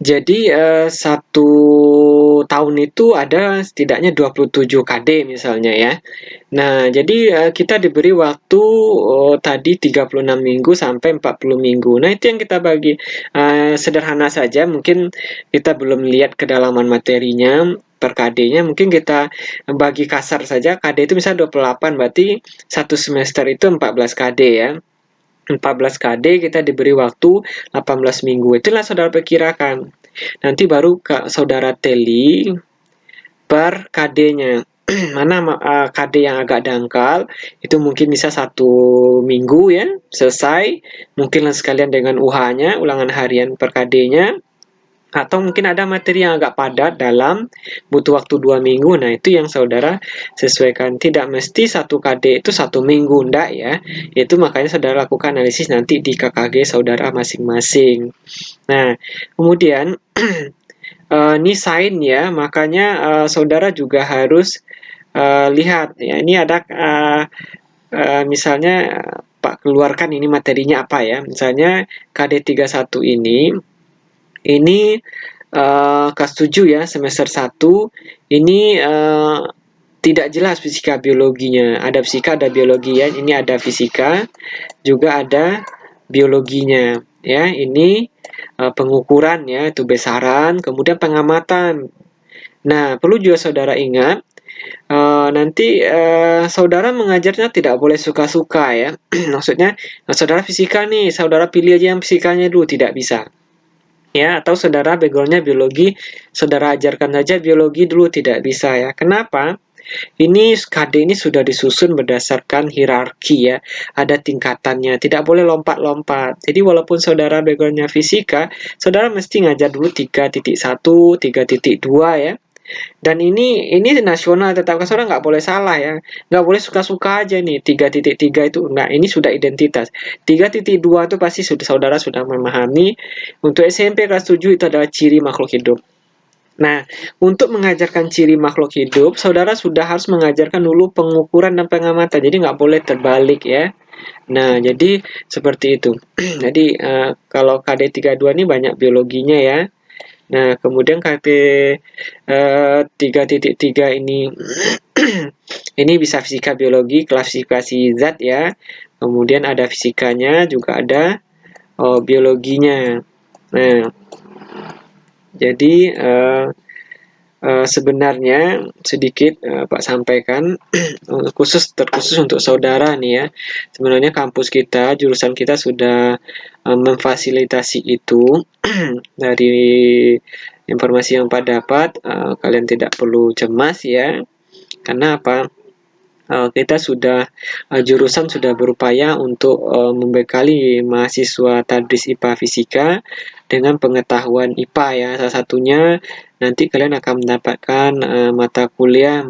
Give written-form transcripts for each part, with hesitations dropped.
Jadi, 1 tahun itu ada setidaknya 27 KD misalnya ya. Nah, jadi, kita diberi waktu, tadi 36 minggu sampai 40 minggu. Nah, itu yang kita bagi, sederhana saja, mungkin kita belum lihat kedalaman materinya, per KD-nya, mungkin kita bagi kasar saja, KD itu misalnya 28, berarti 1 semester itu 14 KD ya. 14 KD kita diberi waktu 18 minggu. Itulah saudara perkirakan. Nanti baru saudara teli per KD-nya. Mana KD yang agak dangkal, itu mungkin bisa 1 minggu ya, selesai. Mungkin sekalian dengan UH-nya, ulangan harian per KD-nya. Atau mungkin ada materi yang agak padat dalam butuh waktu 2 minggu. Nah, itu yang saudara sesuaikan. Tidak mesti 1 KD itu 1 minggu, enggak ya. Itu makanya saudara lakukan analisis nanti di KKG saudara masing-masing. Nah, kemudian ini sign ya, makanya saudara juga harus lihat ya. Ini ada misalnya Pak keluarkan ini materinya apa ya. Misalnya KD 31 ini kelas 7 ya, semester 1 ini tidak jelas fisika biologinya. Ada fisika, ada biologi ya. Ini ada fisika, juga ada biologinya ya. Ini pengukuran ya, itu besaran, kemudian pengamatan. Nah, perlu juga saudara ingat, nanti saudara mengajarnya tidak boleh suka-suka ya. Maksudnya, saudara fisika nih, saudara pilih aja yang fisikanya dulu, tidak bisa. Ya, atau saudara backgroundnya biologi, saudara ajarkan saja biologi dulu, tidak bisa ya. Kenapa? Ini KD ini sudah disusun berdasarkan hierarki ya, ada tingkatannya, tidak boleh lompat-lompat. Jadi walaupun saudara backgroundnya fisika, saudara mesti ngajar dulu 3.1, 3.2 ya. Dan ini nasional, tetap saudara nggak boleh salah ya, nggak boleh suka-suka aja nih 3.3 itu. Nah, ini sudah identitas. 3.2 itu pasti saudara sudah memahami. Untuk SMP kelas 7 itu adalah ciri makhluk hidup. Nah, untuk mengajarkan ciri makhluk hidup, saudara sudah harus mengajarkan dulu pengukuran dan pengamatan. Jadi nggak boleh terbalik ya. Nah, jadi seperti itu. Jadi kalau KD 32 ini banyak biologinya ya. Nah, kemudian KT 3.3 ini ini bisa fisika biologi, klasifikasi zat ya. Kemudian ada fisikanya, juga ada biologinya. Nah, jadi sebenarnya sedikit Pak sampaikan terkhusus untuk saudara nih ya. Sebenarnya kampus kita, jurusan kita sudah memfasilitasi itu. Dari informasi yang Pak dapat, kalian tidak perlu cemas ya. Karena apa? Kita sudah jurusan sudah berupaya untuk membekali mahasiswa tadris IPA Fisika dengan pengetahuan IPA ya. Salah satunya nanti kalian akan mendapatkan mata kuliah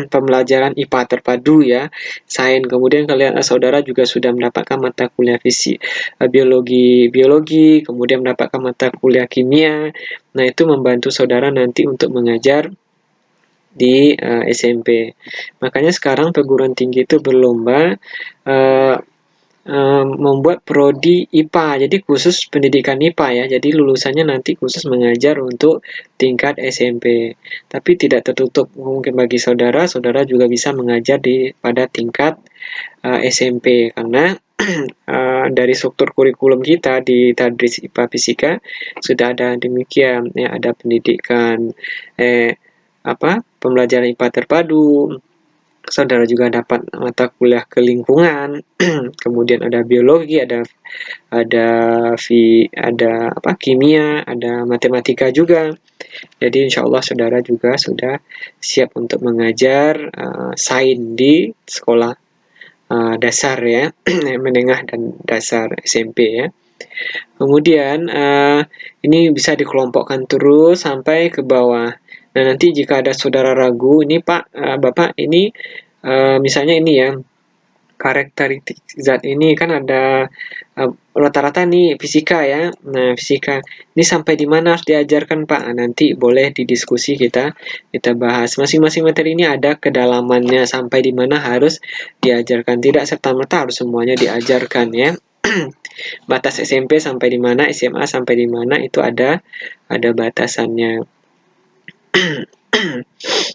pembelajaran IPA terpadu ya, sains. Kemudian kalian saudara juga sudah mendapatkan mata kuliah biologi, kemudian mendapatkan mata kuliah kimia. Nah, itu membantu saudara nanti untuk mengajar di SMP. Makanya sekarang perguruan tinggi itu berlomba membuat prodi IPA, jadi khusus pendidikan IPA ya. Jadi lulusannya nanti khusus mengajar untuk tingkat SMP. Tapi tidak tertutup mungkin bagi saudara, saudara juga bisa mengajar pada tingkat SMP, karena dari struktur kurikulum kita di Tadris IPA Fisika sudah ada demikian ya, ada pendidikan pembelajaran IPA terpadu. Saudara juga dapat mata kuliah kelingkungan, kemudian ada biologi, ada kimia, ada matematika juga. Jadi insya Allah saudara juga sudah siap untuk mengajar sains di sekolah dasar ya, menengah dan dasar SMP ya. Kemudian ini bisa dikelompokkan terus sampai ke bawah. Nah, nanti jika ada saudara ragu, ini Pak, Bapak, ini misalnya ini ya, karakteristik zat ini kan ada rata-rata nih fisika ya. Nah, fisika ini sampai di mana harus diajarkan Pak? Nah, nanti boleh di diskusi kita bahas. Masing-masing materi ini ada kedalamannya sampai di mana harus diajarkan. Tidak serta-merta harus semuanya diajarkan ya. Batas SMP sampai di mana, SMA sampai di mana itu ada batasannya.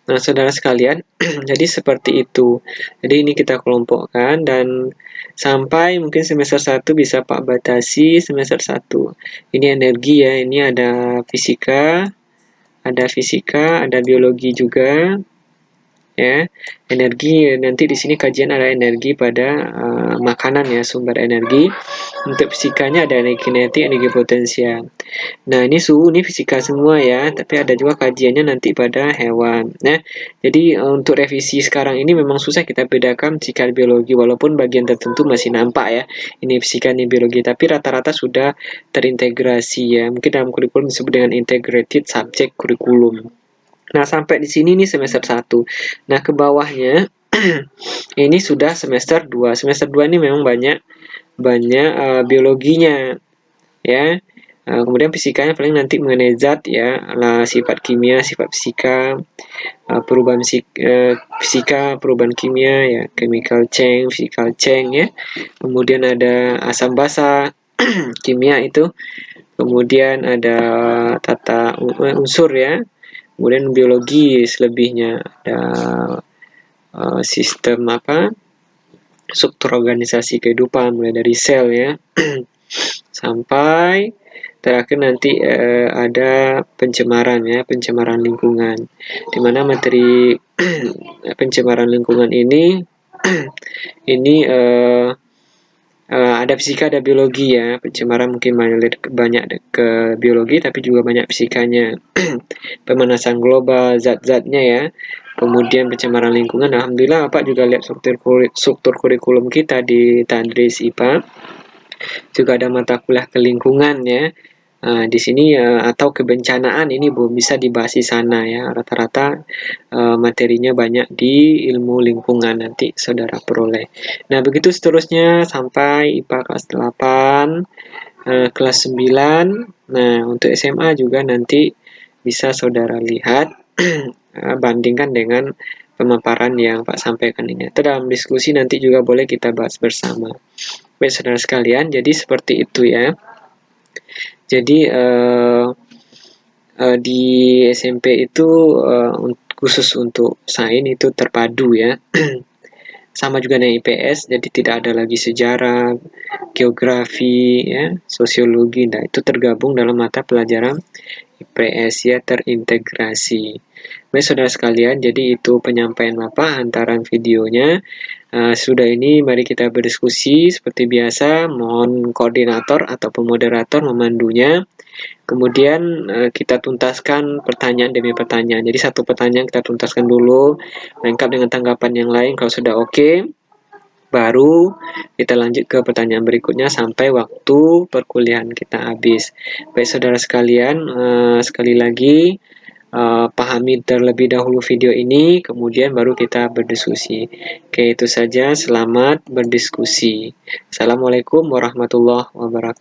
Nah, saudara sekalian, jadi seperti itu. Jadi ini kita kelompokkan dan sampai mungkin semester 1 bisa Pak batasi semester 1. Ini energi ya, ini ada fisika, ada biologi juga. Ya, energi nanti di sini kajian ada energi pada makanan ya, sumber energi. Untuk fisikanya ada energi kinetik, energi potensial. Nah, ini suhu, ini fisika semua ya, tapi ada juga kajiannya nanti pada hewan. Nah, jadi untuk revisi sekarang ini memang susah kita bedakan fisika dan biologi, walaupun bagian tertentu masih nampak ya, ini fisika, ini biologi, tapi rata-rata sudah terintegrasi ya. Mungkin dalam kurikulum disebut dengan integrated subject curriculum. Nah, sampai di sini nih semester 1. Nah, ke bawahnya ini sudah semester 2. Semester 2 ini memang banyak biologinya ya. Kemudian fisikanya paling nanti mengenai zat ya, sifat kimia, sifat fisika, perubahan fisika, perubahan kimia ya, chemical change, physical change ya. Kemudian ada asam basa, kimia itu. Kemudian ada tata unsur ya. Kemudian biologi selebihnya ada sistem struktur organisasi kehidupan mulai dari sel ya sampai terakhir nanti ada pencemaran ya, pencemaran lingkungan, di mana materi pencemaran lingkungan ini ini ada fisika, ada biologi ya. Pencemaran mungkin banyak ke biologi, tapi juga banyak fisikanya. Pemanasan global, zat-zatnya ya. Kemudian pencemaran lingkungan. Alhamdulillah Bapak juga lihat struktur kurikulum kita di Tadris IPA. Juga ada mata kuliah kelingkungan ya. Di sini atau kebencanaan ini bisa dibahas di sana ya. Rata-rata materinya banyak di ilmu lingkungan nanti saudara peroleh. Nah, begitu seterusnya sampai IPA kelas 8, kelas 9. Nah, untuk SMA juga nanti bisa saudara lihat bandingkan dengan pemaparan yang Pak sampaikan ini. Atau dalam diskusi nanti juga boleh kita bahas bersama. Baik, saudara sekalian, jadi seperti itu ya. Jadi di SMP itu khusus untuk sains itu terpadu ya. Sama juga dengan IPS, jadi tidak ada lagi sejarah, geografi, ya, sosiologi. Nah, itu tergabung dalam mata pelajaran IPS ya, terintegrasi. Baik, saudara sekalian, jadi itu penyampaian Bapak hantaran videonya. Sudah ini mari kita berdiskusi seperti biasa, mohon koordinator atau pemoderator memandunya. Kemudian kita tuntaskan pertanyaan demi pertanyaan. Jadi satu pertanyaan kita tuntaskan dulu, lengkap dengan tanggapan yang lain. Kalau sudah oke, baru kita lanjut ke pertanyaan berikutnya sampai waktu perkuliahan kita habis. Baik saudara sekalian, sekali lagi pahami terlebih dahulu video ini, kemudian baru kita berdiskusi. Oke, itu saja. Selamat berdiskusi. Assalamualaikum warahmatullahi wabarakatuh.